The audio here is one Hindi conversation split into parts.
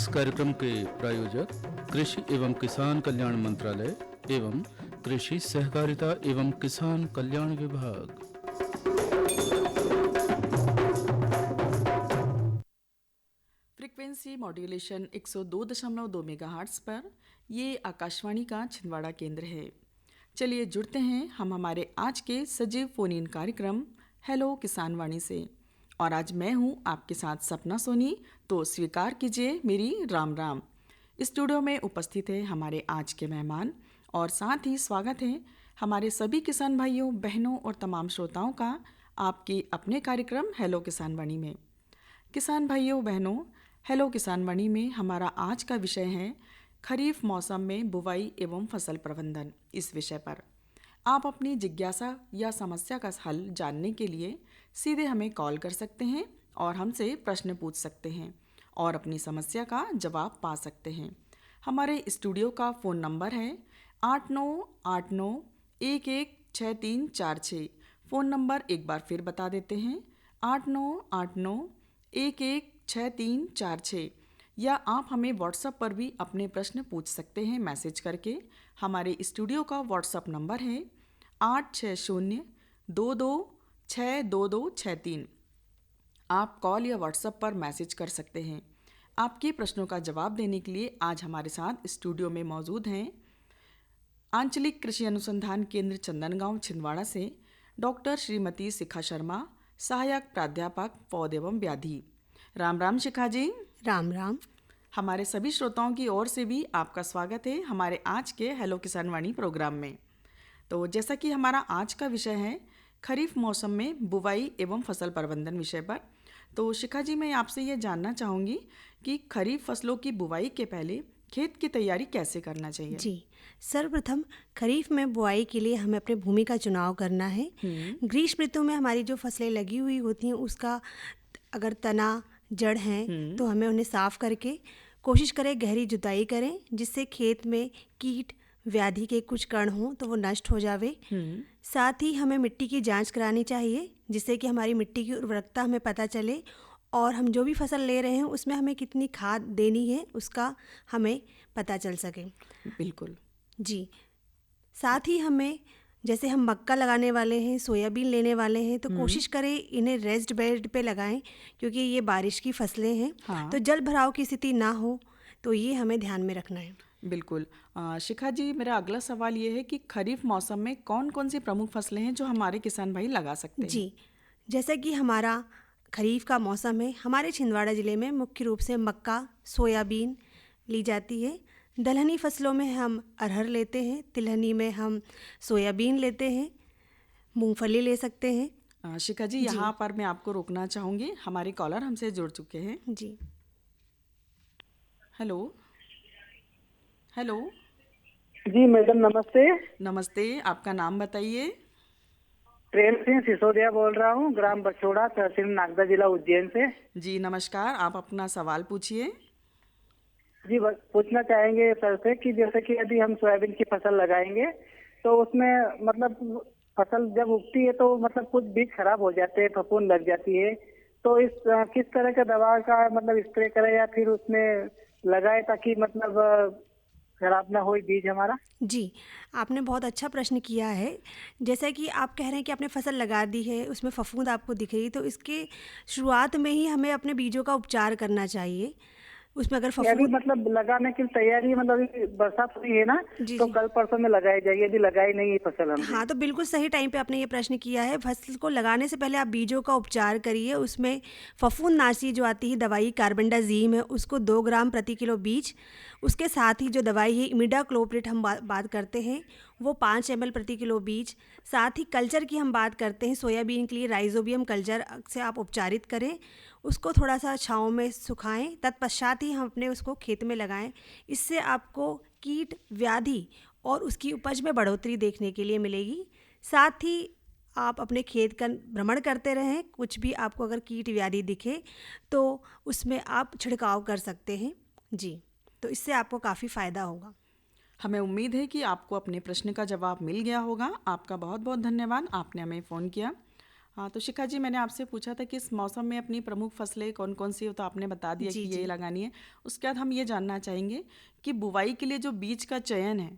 इस कार्यक्रम के प्रायोजक कृषि एवं किसान कल्याण मंत्रालय एवं कृषि सहकारिता एवं किसान कल्याण विभाग। फ्रीक्वेंसी मॉड्यूलेशन 102.2 मेगाहर्ट्ज़ पर ये आकाशवाणी का छिंदवाड़ा केंद्र है। चलिए जुड़ते हैं हम हमारे आज के सजीव फोन इन कार्यक्रम हेलो किसान वाणी से। और आज मैं हूँ आपके साथ सपना सोनी, तो स्वीकार कीजिए मेरी राम राम। स्टूडियो में उपस्थित है हमारे आज के मेहमान और साथ ही स्वागत है हमारे सभी किसान भाइयों बहनों और तमाम श्रोताओं का आपके अपने कार्यक्रम हेलो किसान वाणी में। किसान भाइयों बहनों, हेलो किसान वाणी में हमारा आज का विषय है खरीफ मौसम में बुवाई एवं फसल प्रबंधन। इस विषय पर आप अपनी जिज्ञासा या समस्या का हल जानने के लिए सीधे हमें कॉल कर सकते हैं और हमसे प्रश्न पूछ सकते हैं और अपनी समस्या का जवाब पा सकते हैं। हमारे स्टूडियो का फ़ोन नंबर है 8989116346। फ़ोन नंबर एक बार फिर बता देते हैं 8989116346। या आप हमें व्हाट्सएप पर भी अपने प्रश्न पूछ सकते हैं मैसेज करके। हमारे स्टूडियो का व्हाट्सएप नंबर है 8602262263। आप कॉल या व्हाट्सएप पर मैसेज कर सकते हैं। आपके प्रश्नों का जवाब देने के लिए आज हमारे साथ स्टूडियो में मौजूद हैं आंचलिक कृषि अनुसंधान केंद्र चंदनगांव छिंदवाड़ा से डॉक्टर श्रीमती शिखा शर्मा, सहायक प्राध्यापक पौध एवं व्याधि। राम राम शिखा जी। राम राम। हमारे सभी श्रोताओं की ओर से भी आपका स्वागत है हमारे आज के हेलो किसान वाणी प्रोग्राम में। तो जैसा कि हमारा आज का विषय है खरीफ मौसम में बुवाई एवं फसल प्रबंधन विषय पर, तो शिखा जी मैं आपसे ये जानना चाहूँगी कि खरीफ फसलों की बुवाई के पहले खेत की तैयारी कैसे करना चाहिए। जी, सर्वप्रथम खरीफ में बुआई के लिए हमें अपने भूमि का चुनाव करना है। ग्रीष्म ऋतु में हमारी जो फसलें लगी हुई होती हैं उसका अगर तना जड़ हैं तो हमें उन्हें साफ करके कोशिश करें गहरी जुताई करें, जिससे खेत में कीट व्याधि के कुछ कण हों तो वो नष्ट हो जावे। साथ ही हमें मिट्टी की जांच करानी चाहिए, जिससे कि हमारी मिट्टी की उर्वरकता हमें पता चले और हम जो भी फसल ले रहे हैं उसमें हमें कितनी खाद देनी है उसका हमें पता चल सके। बिल्कुल जी, साथ ही हमें जैसे हम मक्का लगाने वाले हैं, सोयाबीन लेने वाले हैं, तो कोशिश करें इन्हें रेस्ड बेड पे लगाएं, क्योंकि ये बारिश की फसलें हैं। हाँ। तो जल भराव की स्थिति ना हो, तो ये हमें ध्यान में रखना है। बिल्कुल। शिखा जी, मेरा अगला सवाल ये है कि खरीफ मौसम में कौन कौन सी प्रमुख फसलें हैं जो हमारे किसान भाई लगा सकते हैं। जी, जैसा कि हमारा खरीफ का मौसम है, हमारे छिंदवाड़ा ज़िले में मुख्य रूप से मक्का, सोयाबीन ली जाती है। दलहनी फसलों में हम अरहर लेते हैं, तिलहनी में हम सोयाबीन लेते हैं, मूंगफली ले सकते हैं। शिखा जी, यहाँ पर मैं आपको रोकना चाहूँगी, हमारे कॉलर हमसे जुड़ चुके हैं। जी, हेलो हेलो। जी मैडम नमस्ते। नमस्ते, आपका नाम बताइए। प्रेम सिंह सिसोदिया बोल रहा हूँ, ग्राम बछोड़ा, तहसील नागदा, जिला उज्जैन से। जी नमस्कार, आप अपना सवाल पूछिए। जी बस पूछना चाहेंगे सर से कि जैसे कि यदि हम सोयाबीन की फसल लगाएंगे तो उसमें मतलब फसल जब उगती है तो मतलब कुछ बीज खराब हो जाते हैं, फफूंद लग जाती है, तो इस किस तरह के दवा का मतलब स्प्रे करें या फिर उसमें लगाए ताकि मतलब खराब ना हो बीज हमारा। जी, आपने बहुत अच्छा प्रश्न किया है। जैसा कि आप कह रहे हैं कि आपने फसल लगा दी है, उसमें फफूंद आपको दिख रही है, तो इसके शुरुआत में ही हमें अपने बीजों का उपचार करना चाहिए। उसमें अगर यदि फफूंद मतलब लगाने की तैयारी मतलब अभी बरसात हुई है ना, जी, तो जी। कल परसों में लगाई जाएगी, यदि लगाई नहीं है फसल हमने। हाँ, तो बिल्कुल सही टाइम पे आपने ये प्रश्न किया है। फसल को लगाने से पहले आप बीजों का उपचार करिए। उसमें फफूंदनाशी जो आती है दवाई कार्बेंडाजिम है, उसको 2 ग्राम प्रति किलो बीज, उसके साथ ही जो दवाई है इमिडाक्लोप्रिड हम बात करते हैं, वो 5 ml प्रति किलो बीज। साथ ही कल्चर की हम बात करते हैं, सोयाबीन के लिए राइजोबियम कल्चर से आप उपचारित करें, उसको थोड़ा सा छाँव में सुखाएं, तत्पश्चात ही हम अपने उसको खेत में लगाएं। इससे आपको कीट व्याधि और उसकी उपज में बढ़ोतरी देखने के लिए मिलेगी। साथ ही आप अपने खेत का भ्रमण करते रहें, कुछ भी आपको अगर कीट व्याधि दिखे तो उसमें आप छिड़काव कर सकते हैं। जी, तो इससे आपको काफ़ी फ़ायदा होगा। हमें उम्मीद है कि आपको अपने प्रश्न का जवाब मिल गया होगा। आपका बहुत बहुत धन्यवाद, आपने हमें फ़ोन किया। हाँ, तो शिखा जी, मैंने आपसे पूछा था कि इस मौसम में अपनी प्रमुख फसलें कौन कौन सी हो, तो आपने बता दिया जी, कि ये जी। लगानी है। उसके बाद हम ये जानना चाहेंगे कि बुवाई के लिए जो बीज का चयन है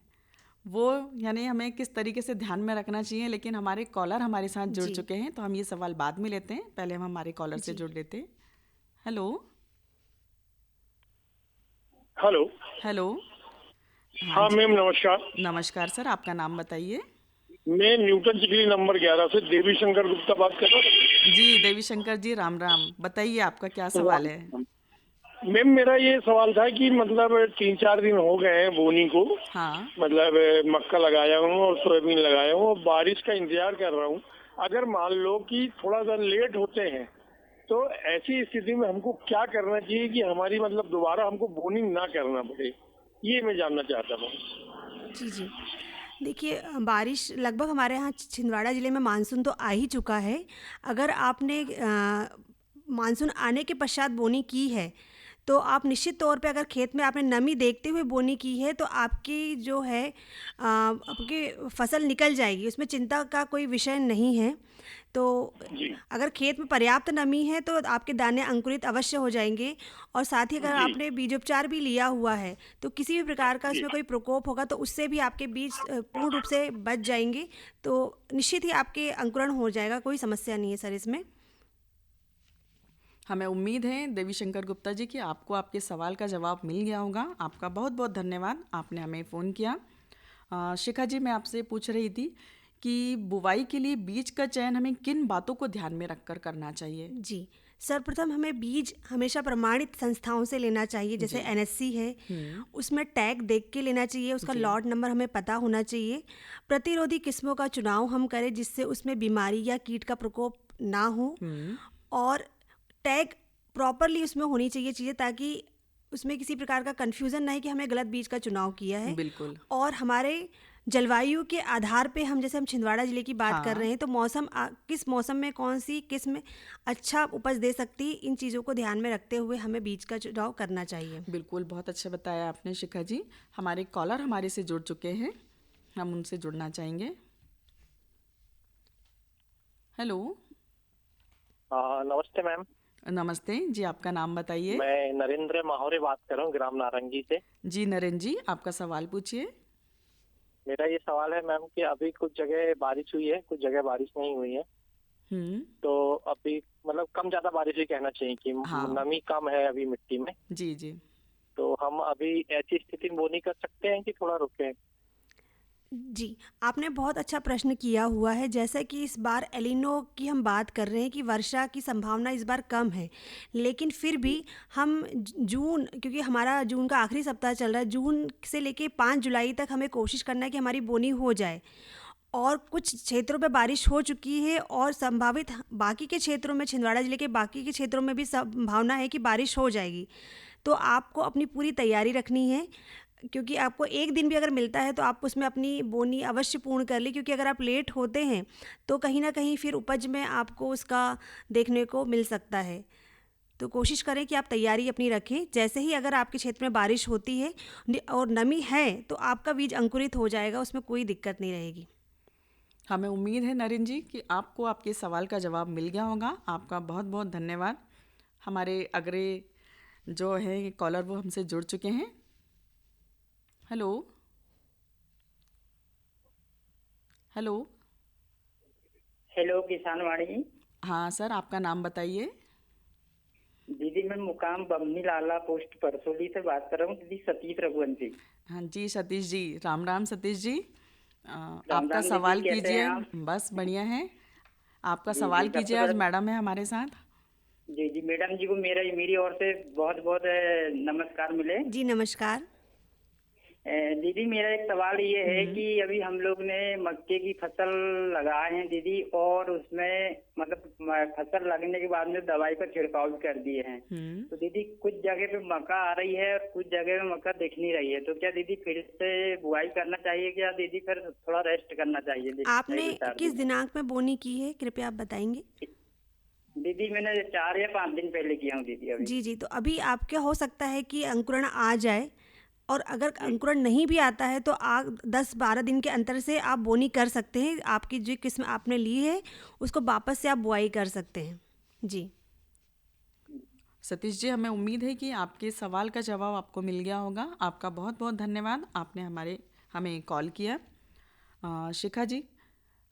वो यानी हमें किस तरीके से ध्यान में रखना चाहिए। लेकिन हमारे कॉलर हमारे साथ जुड़ जी, चुके हैं, तो हम ये सवाल बाद में लेते हैं, पहले हम हमारे कॉलर से जी। जुड़ लेते हैं। हेलो। हेलो। हेलो। हाँ हाँ जी, मैम, नमस्कार। नमस्कार सर, आपका नाम बताइए। मैं न्यूटन चिकली नंबर 11 से देवी शंकर गुप्ता बात कर रहा जी देवी शंकर जी, राम राम। बताइए आपका क्या सवाल है। हूँ। मैम, मेरा ये सवाल था कि मतलब 3-4 दिन हो गए हैं बोनी को। हाँ। मतलब मक्का लगाया हूँ और सोयाबीन लगाया हूँ और बारिश का इंतजार कर रहा हूँ। अगर मान लो कि थोड़ा सा लेट होते हैं तो ऐसी स्थिति में हमको क्या करना चाहिए कि हमारी मतलब दोबारा हमको बोनी ना करना पड़े, ये मैं जानना चाहता हूँ। जी, जी। देखिए बारिश लगभग हमारे यहाँ छिंदवाड़ा ज़िले में मानसून तो आ ही चुका है। अगर आपने मानसून आने के पश्चात बोनी की है, तो आप निश्चित तौर पे अगर खेत में आपने नमी देखते हुए बोनी की है, तो आपकी जो है आपकी फसल निकल जाएगी, उसमें चिंता का कोई विषय नहीं है। तो जी अगर खेत में पर्याप्त नमी है तो आपके दाने अंकुरित अवश्य हो जाएंगे। और साथ ही अगर जी आपने बीजोपचार भी लिया हुआ है तो किसी भी प्रकार का जी। उसमें कोई प्रकोप होगा तो उससे भी आपके बीज पूर्ण रूप से बच जाएंगे। तो निश्चित ही आपके अंकुरण हो जाएगा, कोई समस्या नहीं है सर इसमें। हमें उम्मीद है देवी शंकर गुप्ता जी कि आपको आपके सवाल का जवाब मिल गया होगा। आपका बहुत बहुत धन्यवाद, आपने हमें फ़ोन किया। शिखा जी, मैं आपसे पूछ रही थी कि बुवाई के लिए बीज का चयन हमें किन बातों को ध्यान में रखकर करना चाहिए। जी, सर्वप्रथम हमें बीज हमेशा प्रमाणित संस्थाओं से लेना चाहिए, जैसे जी। एनएससी है, उसमें टैग देख के लेना चाहिए, उसका जी। लॉट नंबर हमें पता होना चाहिए। प्रतिरोधी किस्मों का चुनाव हम करें जिससे उसमें बीमारी या कीट का प्रकोप ना हो। और टैग प्रॉपरली उसमें होनी चाहिए चीज़ें, ताकि उसमें किसी प्रकार का कन्फ्यूज़न ना है कि हमें गलत बीज का चुनाव किया है। बिल्कुल। और हमारे जलवायु के आधार पे हम, जैसे हम छिंदवाड़ा ज़िले की बात कर हाँ। रहे हैं, तो मौसम किस मौसम में कौन सी किस्म अच्छा उपज दे सकती है, इन चीज़ों को ध्यान में रखते हुए हमें बीज का चुनाव करना चाहिए। बिल्कुल, बहुत अच्छा बताया आपने शिखा जी। हमारे कॉलर हमारे से जुड़ चुके हैं, हम उनसे जुड़ना चाहेंगे। हेलो। नमस्ते मैम। नमस्ते जी, आपका नाम बताइए। मैं नरेंद्र माहौरे बात कर रहा हूँ, ग्राम नारंगी से। जी नरेंद्र जी, आपका सवाल पूछिए। मेरा ये सवाल है मैम कि अभी कुछ जगह बारिश हुई है, कुछ जगह बारिश नहीं हुई है। हम्म। तो अभी मतलब कम ज्यादा बारिश ही कहना चाहिए कि हाँ। नमी कम है अभी मिट्टी में। जी जी। तो हम अभी ऐसी स्थिति में बोनी कर सकते हैं कि थोड़ा रुके? जी, आपने बहुत अच्छा प्रश्न किया हुआ है। जैसे कि इस बार एलिनो की हम बात कर रहे हैं कि वर्षा की संभावना इस बार कम है, लेकिन फिर भी हम जून, क्योंकि हमारा जून का आखिरी सप्ताह चल रहा है, जून से लेके 5 जुलाई तक हमें कोशिश करना है कि हमारी बोनी हो जाए। और कुछ क्षेत्रों पे बारिश हो चुकी है और संभावित बाकी के क्षेत्रों में, छिंदवाड़ा ज़िले के बाकी के क्षेत्रों में भी संभावना है कि बारिश हो जाएगी। तो आपको अपनी पूरी तैयारी रखनी है, क्योंकि आपको एक दिन भी अगर मिलता है तो आप उसमें अपनी बोनी अवश्य पूर्ण कर लें, क्योंकि अगर आप लेट होते हैं तो कहीं ना कहीं फिर उपज में आपको उसका देखने को मिल सकता है। तो कोशिश करें कि आप तैयारी अपनी रखें। जैसे ही अगर आपके क्षेत्र में बारिश होती है और नमी है तो आपका बीज अंकुरित हो जाएगा, उसमें कोई दिक्कत नहीं रहेगी। हमें उम्मीद है नरेंद्र जी कि आपको आपके सवाल का जवाब मिल गया होगा। आपका बहुत बहुत धन्यवाद। हमारे अगले जो है कॉलर वो हमसे जुड़ चुके हैं। हेलो। हेलो। हेलो किसान वाणी। हाँ सर, आपका नाम बताइए। दीदी मैं मुकाम बमनी लाला पोस्ट परसोली से बात कर रहा हूँ दीदी, सतीश रघुवंशी। हाँ जी सतीश जी, राम राम सतीश जी। राम आपका राम सवाल दीदी, कैसे कीजिए। हैं आप? बस बढ़िया है। आपका जी सवाल जी, सबसे कीजिए, आज पहले मैडम है हमारे साथ। जी जी, मैडम जी को मेरी ओर से बहुत बहुत नमस्कार मिले। जी नमस्कार। दीदी मेरा एक सवाल ये है कि अभी हम लोग ने मक्के की फसल लगाए हैं दीदी, और उसमें मतलब फसल लगने के बाद में दवाई का छिड़काव भी कर दिए हैं। तो दीदी कुछ जगह पे मक्का आ रही है और कुछ जगह पे मक्का दिख नहीं रही है, तो क्या दीदी फिर से बुआई करना चाहिए क्या दीदी, फिर थोड़ा रेस्ट करना चाहिए दीदी? आपने किस दिनांक में बोनी की है, कृपया आप बताएंगे? दीदी मैंने 4 या 5 दिन पहले किया हूँ दीदी अभी। जी जी, तो अभी आपके हो सकता है कि अंकुरण आ जाए, और अगर अंकुरण नहीं भी आता है तो 10-12 दिन के अंतर से आप बोनी कर सकते हैं। आपकी जो किस्म आपने ली है उसको वापस से आप बुआई कर सकते हैं। जी सतीश जी, हमें उम्मीद है कि आपके सवाल का जवाब आपको मिल गया होगा। आपका बहुत बहुत धन्यवाद, आपने हमें कॉल किया। शिखा जी,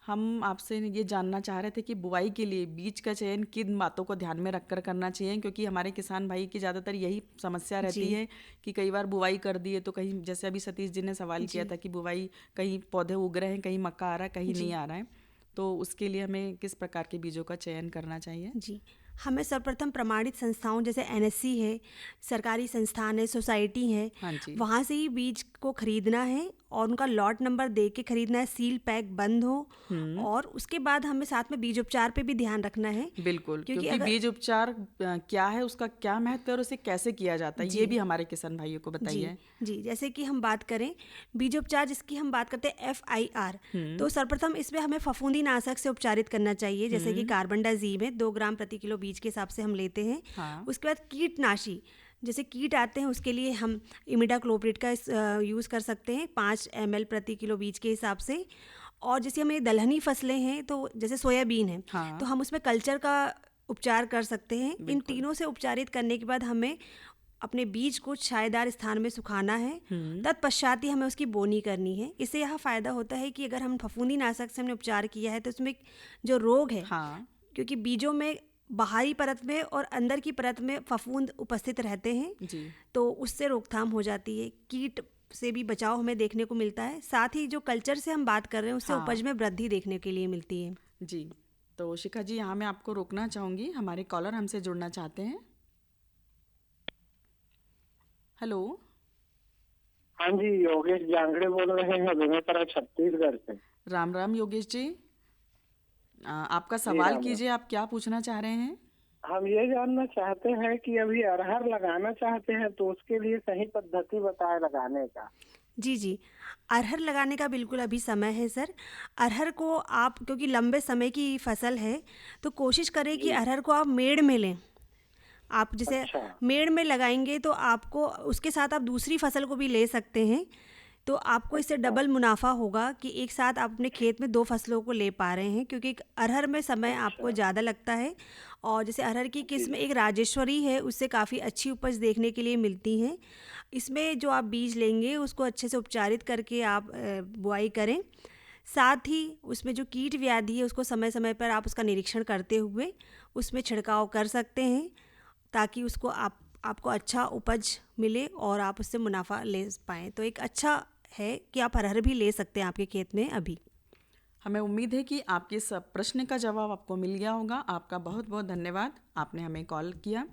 हम आपसे ये जानना चाह रहे थे कि बुआई के लिए बीज का चयन किन बातों को ध्यान में रखकर करना चाहिए, क्योंकि हमारे किसान भाई की ज़्यादातर यही समस्या रहती जी है कि कई बार बुआई कर दिए तो कहीं, जैसे अभी सतीश जी ने सवाल किया जी था कि बुआई कहीं पौधे उग रहे हैं, कहीं मक्का आ रहा है, कहीं नहीं जी आ रहा है, तो उसके लिए हमें किस प्रकार के बीजों का चयन करना चाहिए? जी हमें सर्वप्रथम प्रमाणित संस्थाओं जैसे एनएससी है, सरकारी संस्थान है, सोसाइटी है, हाँ जी। वहाँ से ही बीज को खरीदना है और उनका लॉट नंबर दे के खरीदना है, सील पैक बंद हो। और उसके बाद हमें साथ में बीज उपचार पे भी ध्यान रखना है। बिल्कुल, क्योंकि क्योंकि अगर बीज उपचार क्या है, उसका क्या महत्व है और उसे कैसे किया जाता है, ये जी भी हमारे किसान भाइयों को जी बताइए। जी जैसे कि हम बात करें बीजोपचार, जिसकी हम बात करते हैं FIR, तो सर्वप्रथम इसमें हमें फफूंदी नाशक से उपचारित करना चाहिए, जैसे कि कार्बनडाजिम है 2 ग्राम प्रति किलो बीज के हिसाब से हम लेते हैं। हाँ। उसके बाद कीटनाशी, जैसे कीट आते हैं उसके लिए हम इमिडाक्लोप्रिड का यूज़ कर सकते हैं 5 ml प्रति किलो बीज के हिसाब से। और जैसे हमें दलहनी फसलें हैं तो जैसे सोयाबीन है, हाँ। तो हम उसमें कल्चर का उपचार कर सकते हैं। इन बिल्कुल। तीनों से उपचारित करने के बाद हमें अपने बीज को छायादार स्थान में सुखाना है, तत्पश्चात ही हमें उसकी बोनी करनी है। इससे यह फ़ायदा होता है कि अगर हम फफूंदी नाशक से हमने उपचार किया है तो उसमें जो रोग है, हाँ। क्योंकि बीजों में बाहरी परत में और अंदर की परत में फफूंद उपस्थित रहते हैं, जी। तो उससे रोकथाम हो जाती है, कीट से भी बचाव हमें देखने को मिलता है। साथ ही जो कल्चर से हम बात कर रहे हैं उससे हाँ। उपज में वृद्धि देखने के लिए मिलती है। जी, तो शिखा जी, यहाँ मैं आपको रोकना चाहूँगी, हमारे कॉलर हमसे जुड़ना चाहते हैं। हेलो। हाँ जी, योगेश जांगड़े बोल रहे हैं बेमेतरा छत्तीसगढ़ से। राम राम योगेश जी, आपका जी सवाल राम राम। कीजिए, आप क्या पूछना चाह रहे हैं? हम ये जानना चाहते हैं कि अभी अरहर लगाना चाहते हैं तो उसके लिए सही पद्धति बताए लगाने का। जी जी अरहर लगाने का बिल्कुल अभी समय है सर। अरहर को आप, क्योंकि लंबे समय की फसल है, तो कोशिश करें कि अरहर को आप मेड़ में लें। आप जैसे अच्छा। मेड़ में लगाएंगे तो आपको उसके साथ आप दूसरी फसल को भी ले सकते हैं, तो आपको इससे डबल मुनाफा होगा कि एक साथ आप अपने खेत में 2 फसलों को ले पा रहे हैं, क्योंकि अरहर में समय आपको ज़्यादा लगता है। और जैसे अरहर की किस्म एक राजेश्वरी है, उससे काफ़ी अच्छी उपज देखने के लिए मिलती है। इसमें जो आप बीज लेंगे उसको अच्छे से उपचारित करके आप बुआई करें। साथ ही उसमें जो कीट व्याधि है उसको समय समय पर आप उसका निरीक्षण करते हुए उसमें छिड़काव कर सकते हैं, ताकि उसको आपको अच्छा उपज मिले और आप उससे मुनाफा ले पाएँ। तो एक अच्छा है कि आप अरहर भी ले सकते हैं आपके खेत में अभी। हमें उम्मीद है कि आपके सब प्रश्न का जवाब आपको मिल गया होगा। आपका बहुत बहुत धन्यवाद, आपने हमें कॉल किया।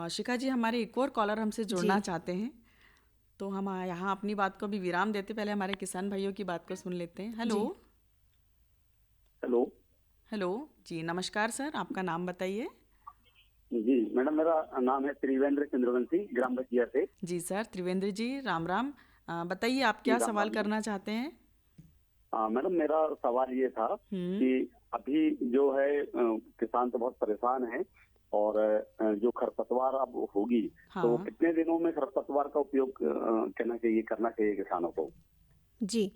शिखा जी, हमारे एक और कॉलर हमसे जुड़ना जी। चाहते हैं, तो हम यहाँ अपनी बात को भी विराम देते पहले हमारे किसान भाइयों की बात को सुन लेते हैं। हेलो। हेलो। हेलो जी, नमस्कार सर, आपका नाम बताइए। जी मैडम, मेरा नाम है त्रिवेंद्र चंद्रवंशी, ग्राम बचिया से। जी सर, त्रिवेंद्र जी, राम राम। बताइए आप क्या जी, राम सवाल राम। करना चाहते हैं? मैडम, मेरा सवाल ये था कि अभी जो है किसान तो बहुत परेशान है, और जो खरपतवार अब होगी तो हाँ। कितने दिनों में खरपतवार का उपयोग करना चाहिए किसानों को? जी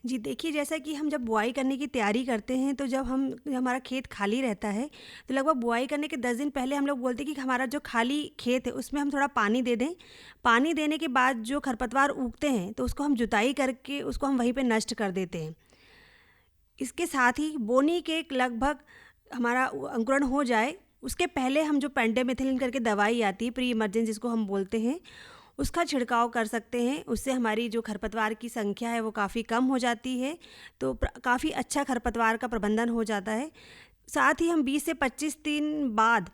जी देखिए, जैसा कि हम जब बुआई करने की तैयारी करते हैं तो जब हमारा खेत खाली रहता है तो लगभग बुआई करने के 10 दिन पहले हम लोग बोलते हैं कि हमारा जो खाली खेत है उसमें हम थोड़ा पानी दे दें। पानी देने के बाद जो खरपतवार उगते हैं तो उसको हम जुताई करके उसको हम वहीं पे नष्ट कर देते हैं। इसके साथ ही बोनी के लगभग हमारा अंकुरण हो जाए उसके पहले हम जो पेंटामेथिलिन करके दवाई आती है, प्री इमर्जेंस जिसको हम बोलते हैं, उसका छिड़काव कर सकते हैं। उससे हमारी जो खरपतवार की संख्या है वो काफ़ी कम हो जाती है, तो काफ़ी अच्छा खरपतवार का प्रबंधन हो जाता है। साथ ही हम 20 से 25 दिन बाद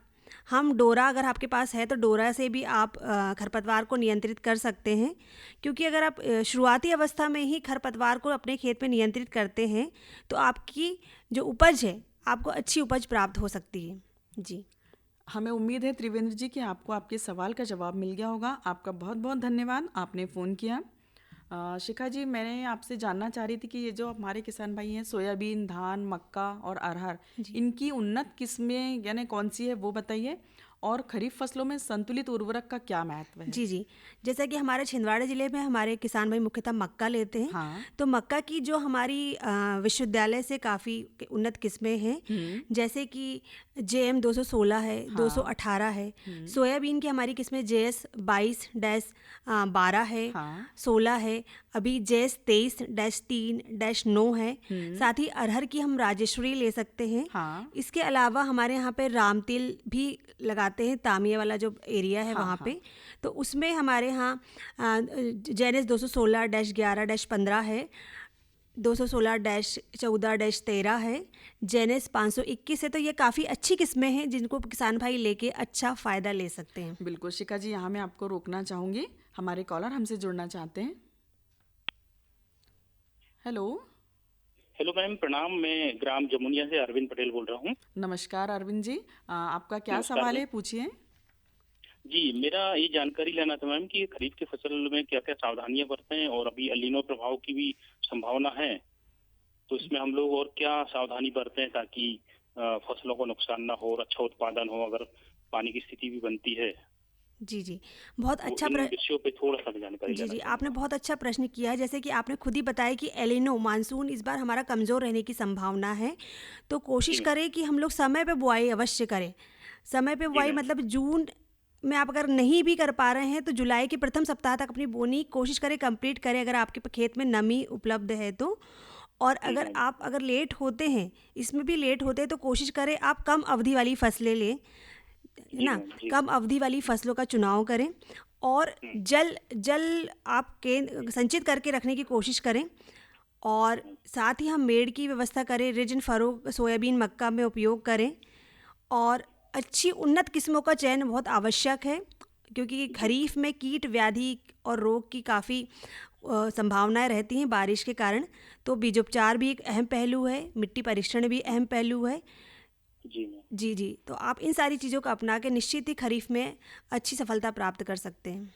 हम डोरा, अगर आपके पास है तो डोरा से भी आप खरपतवार को नियंत्रित कर सकते हैं, क्योंकि अगर आप शुरुआती अवस्था में ही खरपतवार को अपने खेत में नियंत्रित करते हैं तो आपकी जो उपज है आपको अच्छी उपज प्राप्त हो सकती है। जी, हमें उम्मीद है त्रिवेंद्र जी कि आपको आपके सवाल का जवाब मिल गया होगा। आपका बहुत बहुत धन्यवाद, आपने फ़ोन किया। शिखा जी, मैंने आपसे जानना चाह रही थी कि ये जो हमारे किसान भाई हैं, सोयाबीन, धान, मक्का और अरहर, इनकी उन्नत किस्में यानी कौन सी है वो बताइए। और खरीफ फसलों में संतुलित उर्वरक का क्या महत्व है? जी जी, जैसा कि हमारे छिंदवाड़ा ज़िले में हमारे किसान भाई मुख्यतः मक्का लेते हैं। हाँ। तो मक्का की जो हमारी विश्वविद्यालय से काफ़ी उन्नत किस्में हैं, जैसे कि JM 216 है, 218 है। सोयाबीन की हमारी किस्में JS 22-12 है, 16 है, अभी JS 23-3-9 है। साथ ही अरहर की हम राजेश्वरी ले सकते हैं। इसके अलावा हमारे यहाँ पे रामतिल भी लगाते हैं, तामिया वाला जो एरिया है वहाँ पे, तो उसमें हमारे यहाँ JNS 216-11-15 है, 216-14-13 है, JNS 521 है। तो ये काफ़ी अच्छी किस्में हैं जिनको किसान भाई लेके अच्छा फ़ायदा ले सकते हैं। बिल्कुल शिखा जी, यहाँ मैं आपको रोकना चाहूँगी, हमारे कॉलर हमसे जुड़ना चाहते हैं। हेलो। हेलो मैम, प्रणाम। मैं ग्राम जमुनिया से अरविंद पटेल बोल रहा हूँ। नमस्कार अरविंद जी, आपका क्या सवाल है, पूछिए। जी, मेरा ये जानकारी लेना था मैम कि खरीफ की फसल में क्या क्या सावधानियां बरतें, और अभी एलिनो प्रभाव की भी संभावना है, तो इसमें हम लोग और क्या सावधानी बरतें ताकि फसलों को नुकसान ना हो और अच्छा उत्पादन हो अगर पानी की स्थिति भी बनती है। जी जी, बहुत अच्छा विषयों पे थोड़ा सा जानकारी जी जी, आपने बहुत अच्छा प्रश्न किया है। जैसे कि आपने खुद ही बताया कि एलिनो मानसून इस बार हमारा कमज़ोर रहने की संभावना है, तो कोशिश करें कि हम लोग समय पे बुआई अवश्य करें। समय पे बुआई मतलब जून में आप अगर नहीं भी कर पा रहे हैं तो जुलाई के प्रथम सप्ताह तक अपनी बोनी कोशिश करें, कंप्लीट करें, अगर आपके खेत में नमी उपलब्ध है तो। और अगर लेट होते हैं, इसमें भी लेट होते हैं, तो कोशिश करें आप कम अवधि वाली फसलें लें, है ना, कम अवधि वाली फसलों का चुनाव करें, और जल आप संचित करके रखने की कोशिश करें। और साथ ही हम मेड़ की व्यवस्था करें, रिज एंड फरो सोयाबीन मक्का में उपयोग करें, और अच्छी उन्नत किस्मों का चयन बहुत आवश्यक है, क्योंकि खरीफ में कीट व्याधि और रोग की काफ़ी संभावनाएं रहती हैं बारिश के कारण। तो बीजोपचार भी एक अहम पहलू है, मिट्टी परीक्षण भी अहम पहलू है। जी जी, तो आप इन सारी चीज़ों को अपना के निश्चित ही खरीफ में अच्छी सफलता प्राप्त कर सकते हैं।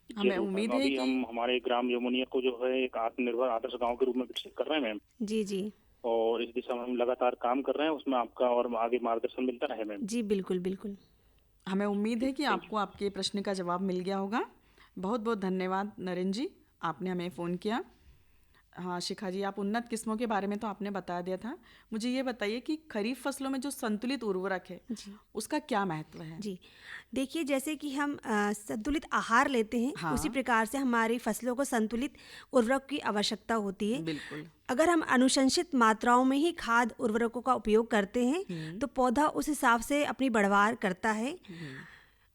हमें उम्मीद है कि हम हमारे ग्राम यमुनिया को जो है एक आत्मनिर्भर आदर्श गांव के रूप में विकसित कर रहे हैं मैम। जी जी, और इस दिशा में हम लगातार काम कर रहे हैं, उसमें आपका और आगे मार्गदर्शन मिलता रहे मैम। जी बिल्कुल बिल्कुल। हमें उम्मीद है कि आपको आपके प्रश्न का जवाब मिल गया होगा। बहुत बहुत धन्यवाद नरेंद्र जी, आपने हमें फ़ोन किया। हाँ शिखा जी, आप उन्नत किस्मों के बारे में तो आपने बता दिया था, मुझे ये बताइए कि खरीफ फसलों में जो संतुलित उर्वरक है उसका क्या महत्व है? जी देखिए, जैसे कि हम संतुलित आहार लेते हैं, उसी प्रकार से हमारी फसलों को संतुलित उर्वरक की आवश्यकता होती है। बिल्कुल। अगर हम अनुशंसित मात्राओं में ही खाद उर्वरकों का उपयोग करते हैं तो पौधा उस हिसाब से अपनी बढ़वार करता है।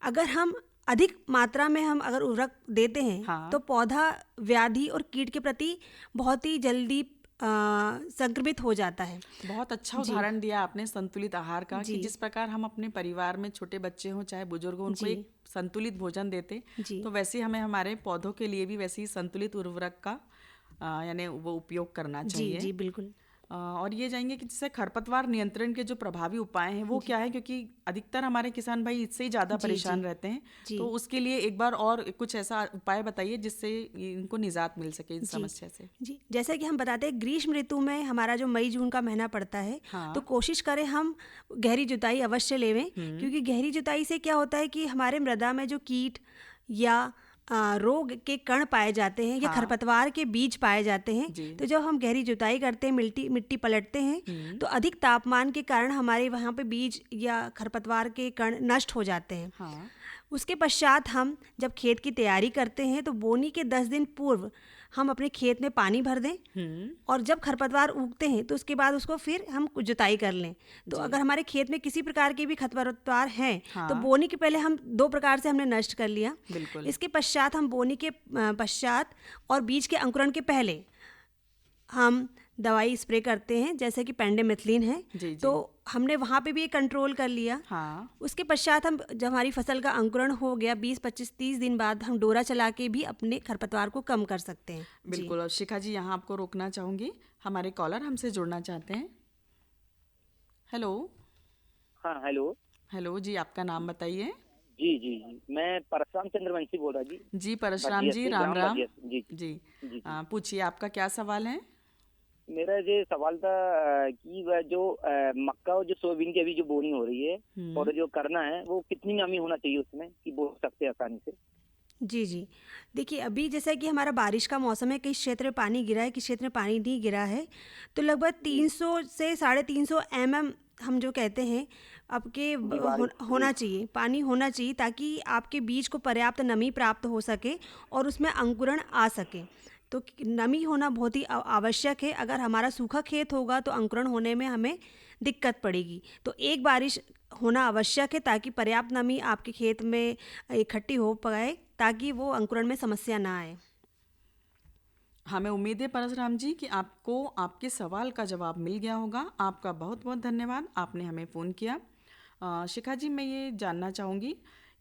अगर हम अधिक मात्रा में हम अगर उर्वरक देते हैं तो पौधा व्याधि और कीट के प्रति बहुत ही जल्दी संक्रमित हो जाता है। बहुत अच्छा उदाहरण दिया आपने संतुलित आहार का, कि जिस प्रकार हम अपने परिवार में छोटे बच्चे हों चाहे बुजुर्ग हों, उनको एक संतुलित भोजन देते, तो वैसे हमें हमारे पौधों के लिए भी वैसे ही संतुलित उर्वरक का यानी वो उपयोग करना चाहिए। जी बिल्कुल। और ये जाएंगे कि जैसे खरपतवार नियंत्रण के जो प्रभावी उपाय हैं वो क्या है, क्योंकि अधिकतर हमारे किसान भाई इससे ही ज़्यादा परेशान रहते हैं, तो उसके लिए एक बार और कुछ ऐसा उपाय बताइए जिससे इनको निजात मिल सके इस समस्या से। जी, जैसा कि हम बताते हैं ग्रीष्म ऋतु में हमारा जो मई जून का महीना पड़ता है, तो कोशिश करें हम गहरी जुताई अवश्य लेवें, क्योंकि गहरी जुताई से क्या होता है कि हमारे मृदा में जो कीट या रोग के कण पाए जाते हैं या खरपतवार के बीज पाए जाते हैं, तो जब हम गहरी जुताई करते हैं, मिट्टी पलटते हैं, तो अधिक तापमान के कारण हमारे वहाँ पे बीज या खरपतवार के कण नष्ट हो जाते हैं। उसके पश्चात हम जब खेत की तैयारी करते हैं तो बोनी के 10 दिन पूर्व हम अपने खेत में पानी भर दें, और जब खरपतवार उगते हैं तो उसके बाद उसको फिर हम जुताई कर लें। तो अगर हमारे खेत में किसी प्रकार के भी खरपतवार हैं तो बोनी के पहले हम 2 प्रकार से हमने नष्ट कर लिया। इसके पश्चात हम बोनी के पश्चात और बीज के अंकुरण के पहले हम दवाई स्प्रे करते हैं, जैसे कि पेंडेमिथलिन है, तो हमने वहाँ पे भी एक कंट्रोल कर लिया। उसके पश्चात हम जब हमारी फसल का अंकुरण हो गया 20, 25, 30 दिन बाद हम डोरा चला के भी अपने खरपतवार को कम कर सकते हैं। बिल्कुल। और शिखा जी, यहाँ आपको रोकना चाहूँगी, हमारे कॉलर हमसे जुड़ना चाहते हैं। हेलो। हाँ हेलो। हेलो जी, आपका नाम बताइए। जी, मैं परशुराम चंद्रवंशी बोल रहा जी। परशुराम जी, राम राम। जी। पूछिए, आपका क्या सवाल है? मेरा ये सवाल था कि वह जो मक्का और जो सोयाबीन की अभी जो बोनी हो रही है और जो करना है वो कितनी नमी होना चाहिए उसमें कि बो सकते हैं आसानी से। जी जी। देखिए, अभी जैसा कि हमारा बारिश का मौसम है, किस क्षेत्र में पानी गिरा है, किस क्षेत्र में पानी नहीं गिरा है, तो लगभग 300 से 350 mm हम जो कहते हैं आपके होना चाहिए, पानी होना चाहिए, ताकि आपके बीज को पर्याप्त नमी प्राप्त हो सके और उसमें अंकुरण आ सके। तो नमी होना बहुत ही आवश्यक है। अगर हमारा सूखा खेत होगा तो अंकुरण होने में हमें दिक्कत पड़ेगी। तो एक बारिश होना आवश्यक है ताकि पर्याप्त नमी आपके खेत में इकट्ठी हो पाए, ताकि वो अंकुरण में समस्या ना आए। हमें उम्मीद है परशुराम जी कि आपको आपके सवाल का जवाब मिल गया होगा। आपका बहुत बहुत धन्यवाद, आपने हमें फ़ोन किया। शिखा जी, मैं ये जानना चाहूँगी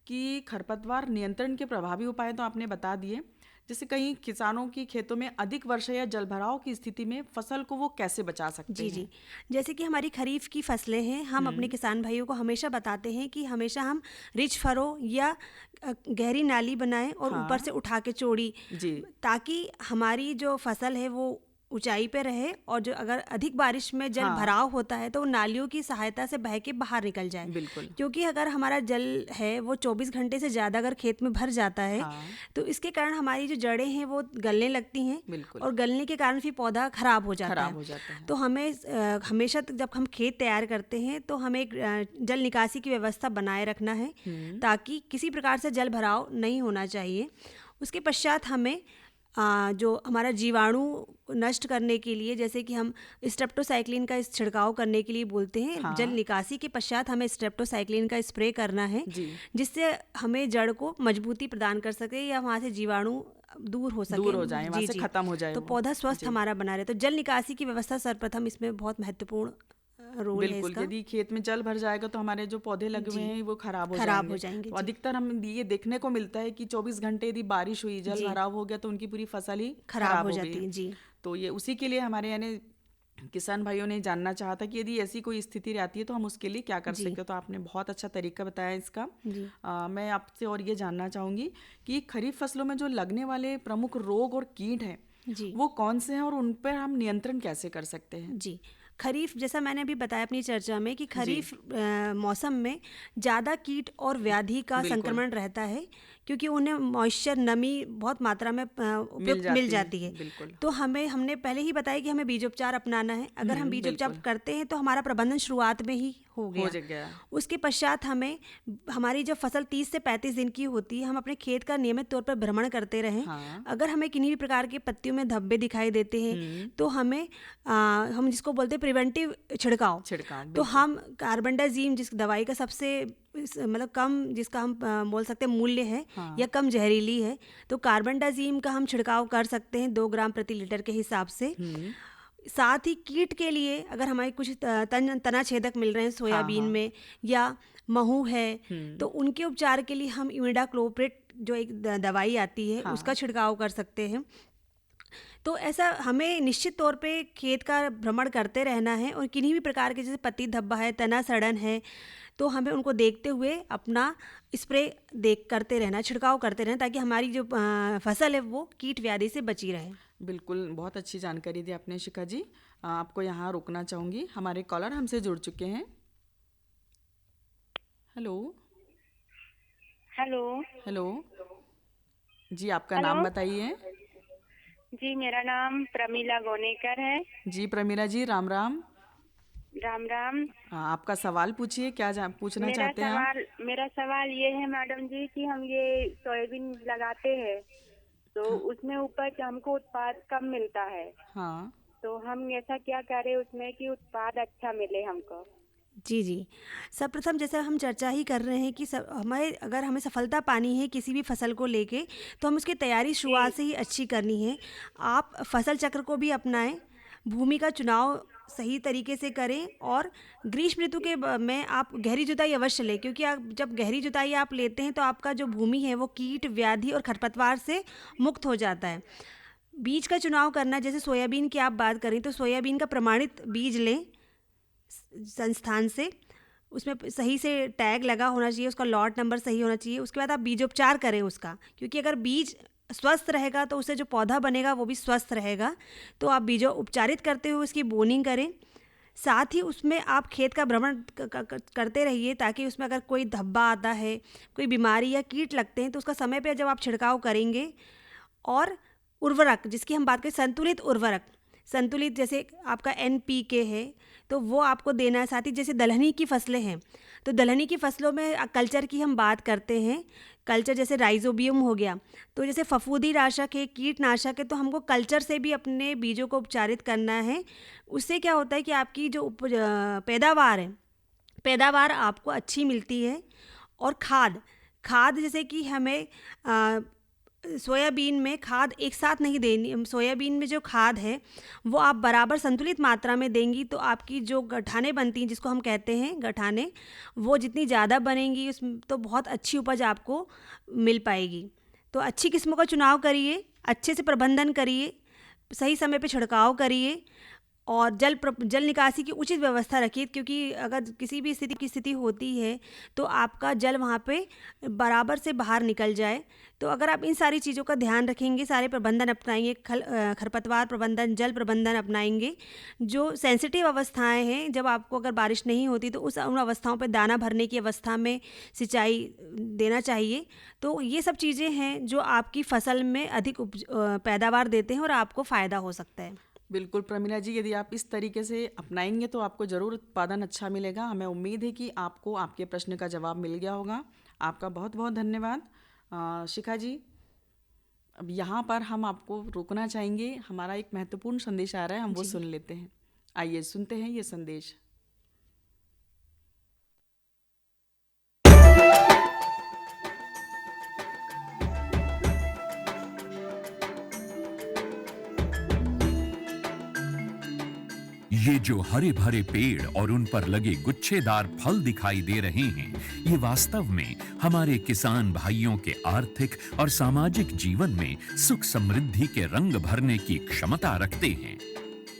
कि खरपतवार नियंत्रण के प्रभावी उपाय तो आपने बता दिए, जैसे कई किसानों की खेतों में अधिक वर्षा या जलभराव की स्थिति में फसल को वो कैसे बचा सकते हैं? जी। जैसे कि हमारी खरीफ की फसलें हैं, हम अपने किसान भाइयों को हमेशा बताते हैं कि हमेशा हम रिच फरो या गहरी नाली बनाएं और ऊपर से उठा के चौड़ी, ताकि हमारी जो फसल है वो ऊंचाई पे रहे, और जो अगर अधिक बारिश में जल भराव होता है तो नालियों की सहायता से बह के बाहर निकल जाए। बिल्कुल। क्योंकि अगर हमारा जल है वो 24 घंटे से ज़्यादा अगर खेत में भर जाता है तो इसके कारण हमारी जो जड़ें हैं वो गलने लगती हैं, और गलने के कारण फिर पौधा खराब हो जाता है। तो हमें हमेशा जब हम खेत तैयार करते हैं तो हमें एक जल निकासी की व्यवस्था बनाए रखना है, ताकि किसी प्रकार से जल भराव नहीं होना चाहिए। उसके पश्चात हमें जो हमारा जीवाणु नष्ट करने के लिए, जैसे कि हम स्ट्रेप्टोसाइक्लिन का छिड़काव करने के लिए बोलते हैं, जल निकासी के पश्चात हमें स्ट्रेप्टोसाइक्लिन का स्प्रे करना है, जिससे हमें जड़ को मजबूती प्रदान कर सके या वहाँ से जीवाणु दूर हो जाए, वहाँ से खत्म हो जाए, तो पौधा स्वस्थ हमारा बना रहे। तो जल निकासी की व्यवस्था सर्वप्रथम इसमें बहुत महत्वपूर्ण रोल है इसका। यदि खेत में जल भर जाएगा तो हमारे जो पौधे लगे हुए हैं वो खराब हो जाएंगे। तो अधिकतर हम ये देखने को मिलता है कि 24 घंटे यदि बारिश हुई, जल भराव हो गया तो उनकी पूरी फसल ही खराब हो जाती है। जी। तो ये उसी के लिए हमारे यानी किसान भाइयों ने जानना चाहा था कि यदि ऐसी कोई स्थिति रहती है तो हम उसके लिए क्या कर सकते हैं। तो आपने बहुत अच्छा तरीका बताया इसका। मैं आपसे और ये जानना चाहूँगी कि खरीफ फसलों में जो लगने वाले प्रमुख रोग और कीट हैं वो कौन से हैं और उन पर हम नियंत्रण कैसे कर सकते हैं? जी, खरीफ, जैसा मैंने अभी बताया अपनी चर्चा में कि खरीफ मौसम में ज़्यादा कीट और व्याधि का संक्रमण रहता है, क्योंकि उन्हें मॉइस्चर, नमी बहुत मात्रा में उपयुक्त मिल जाती है। तो हमने पहले ही बताया कि हमें बीजोपचार अपनाना है। अगर हम बीजोपचार करते हैं तो हमारा प्रबंधन शुरुआत में ही हो गया। उसके पश्चात हमें, हमारी जब फसल 30 से 35 दिन की होती है, हम अपने खेत का नियमित तौर पर भ्रमण करते रहें। अगर हमें किन्हीं भी प्रकार के पत्तियों में धब्बे दिखाई देते हैं तो हमें हम जिसको बोलते हैं प्रिवेंटिव छिड़काव, तो हम कार्बेंडाजिम, जिस दवाई का सबसे मतलब कम, जिसका हम बोल सकते हैं मूल्य है या कम जहरीली है, तो कार्बेंडाजिम का हम छिड़काव कर सकते हैं 2 ग्राम प्रति लीटर के हिसाब से। साथ ही कीट के लिए अगर हमारे कुछ तना छेदक मिल रहे हैं सोयाबीन में या महू है, तो उनके उपचार के लिए हम इमिडाक्लोप्रिड, जो एक दवाई आती है, उसका छिड़काव कर सकते हैं। तो ऐसा हमें निश्चित तौर पे खेत का भ्रमण करते रहना है, और किन्हीं भी प्रकार के, जैसे पत्ती धब्बा है, तना सड़न है, तो हमें उनको देखते हुए अपना स्प्रे करते रहना, छिड़काव करते रहना, ताकि हमारी जो फसल है वो कीट व्याधि से बची रहे। बिल्कुल, बहुत अच्छी जानकारी दी आपने शिखा जी। आपको यहाँ रोकना चाहूँगी, हमारे कॉलर हमसे जुड़ चुके हैं। हेलो जी, आपका नाम बताइए। जी, मेरा नाम प्रमीला गोनेकर है। जी प्रमीला जी, राम राम। राम राम। आपका सवाल पूछिए, क्या पूछना चाहते हैं आप? मेरा सवाल ये है मैडम जी कि हम ये सोयाबीन लगाते हैं तो उसमें उपज हमको उत्पाद कम मिलता है। तो हम ऐसा क्या करें उसमें कि उत्पाद अच्छा मिले हमको? जी, सर्वप्रथम जैसे हम चर्चा ही कर रहे हैं कि अगर हमें सफलता पानी है किसी भी फसल को लेके, तो हम उसकी तैयारी शुरुआत से ही अच्छी करनी है। आप फसल चक्र को भी अपनाएं, भूमि का चुनाव सही तरीके से करें, और ग्रीष्म ऋतु के में आप गहरी जुताई अवश्य लें, क्योंकि आप जब गहरी जुताई आप लेते हैं तो आपका जो भूमि है वो कीट, व्याधि और खरपतवार से मुक्त हो जाता है। बीज का चुनाव करना, जैसे सोयाबीन की आप बात करें तो सोयाबीन का प्रमाणित बीज लें संस्थान से, उसमें सही से टैग लगा होना चाहिए, उसका लॉट नंबर सही होना चाहिए। उसके बाद आप बीजोपचार करें उसका, क्योंकि अगर बीज स्वस्थ रहेगा तो उससे जो पौधा बनेगा वो भी स्वस्थ रहेगा। तो आप बीजों उपचारित करते हुए उसकी बोनिंग करें। साथ ही उसमें आप खेत का भ्रमण करते रहिए ताकि उसमें अगर कोई धब्बा आता है, कोई बीमारी या कीट लगते हैं तो उसका समय पे जब आप छिड़काव करेंगे। और उर्वरक, जिसकी हम बात करें संतुलित उर्वरक, संतुलित जैसे आपका NPK है तो वो आपको देना है। साथ ही जैसे दलहनी की फसलें हैं तो दलहनी की फसलों में कल्चर की हम बात करते हैं, कल्चर जैसे राइजोबियम हो गया, तो जैसे फफूंदी नाशक है, कीटनाशक है, तो हमको कल्चर से भी अपने बीजों को उपचारित करना है। उससे क्या होता है कि आपकी जो पैदावार है, पैदावार आपको अच्छी मिलती है। और खाद जैसे कि हमें सोयाबीन में खाद एक साथ नहीं देनी, सोयाबीन में जो खाद है वो आप बराबर संतुलित मात्रा में देंगी तो आपकी जो गठाने बनती हैं, जिसको हम कहते हैं गठाने, वो जितनी ज़्यादा बनेंगी उसमें तो बहुत अच्छी उपज आपको मिल पाएगी। तो अच्छी किस्मों का चुनाव करिए, अच्छे से प्रबंधन करिए, सही समय पे छिड़काव करिए और जल निकासी की उचित व्यवस्था रखिए, क्योंकि अगर किसी भी स्थिति होती है तो आपका जल वहाँ पे बराबर से बाहर निकल जाए। तो अगर आप इन सारी चीज़ों का ध्यान रखेंगे, सारे प्रबंधन अपनाएंगे, खरपतवार प्रबंधन, जल प्रबंधन अपनाएंगे, जो सेंसिटिव अवस्थाएं हैं, जब आपको अगर बारिश नहीं होती तो उन अवस्थाओं पे दाना भरने की अवस्था में सिंचाई देना चाहिए। तो ये सब चीज़ें हैं जो आपकी फसल में अधिक पैदावार देते हैं और आपको फ़ायदा हो सकता है। बिल्कुल प्रमीला जी, यदि आप इस तरीके से अपनाएंगे तो आपको ज़रूर उत्पादन अच्छा मिलेगा। हमें उम्मीद है कि आपको आपके प्रश्न का जवाब मिल गया होगा। आपका बहुत बहुत धन्यवाद। शिखा जी, अब यहाँ पर हम आपको रोकना चाहेंगे, हमारा एक महत्वपूर्ण संदेश आ रहा है, हम वो सुन लेते हैं। आइए सुनते हैं ये संदेश। ये जो हरे भरे पेड़ और उन पर लगे गुच्छेदार फल दिखाई दे रहे हैं, ये वास्तव में हमारे किसान भाइयों के आर्थिक और सामाजिक जीवन में सुख समृद्धि के रंग भरने की क्षमता रखते हैं।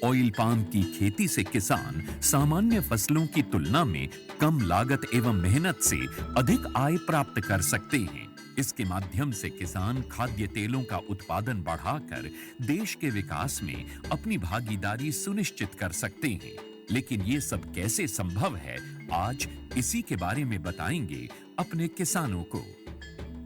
ऑयल पाम की खेती से किसान सामान्य फसलों की तुलना में कम लागत एवं मेहनत से अधिक आय प्राप्त कर सकते हैं। इसके माध्यम से किसान खाद्य तेलों का उत्पादन बढ़ाकर देश के विकास में अपनी भागीदारी सुनिश्चित कर सकते हैं। लेकिन ये सब कैसे संभव है, आज इसी के बारे में बताएंगे अपने किसानों को।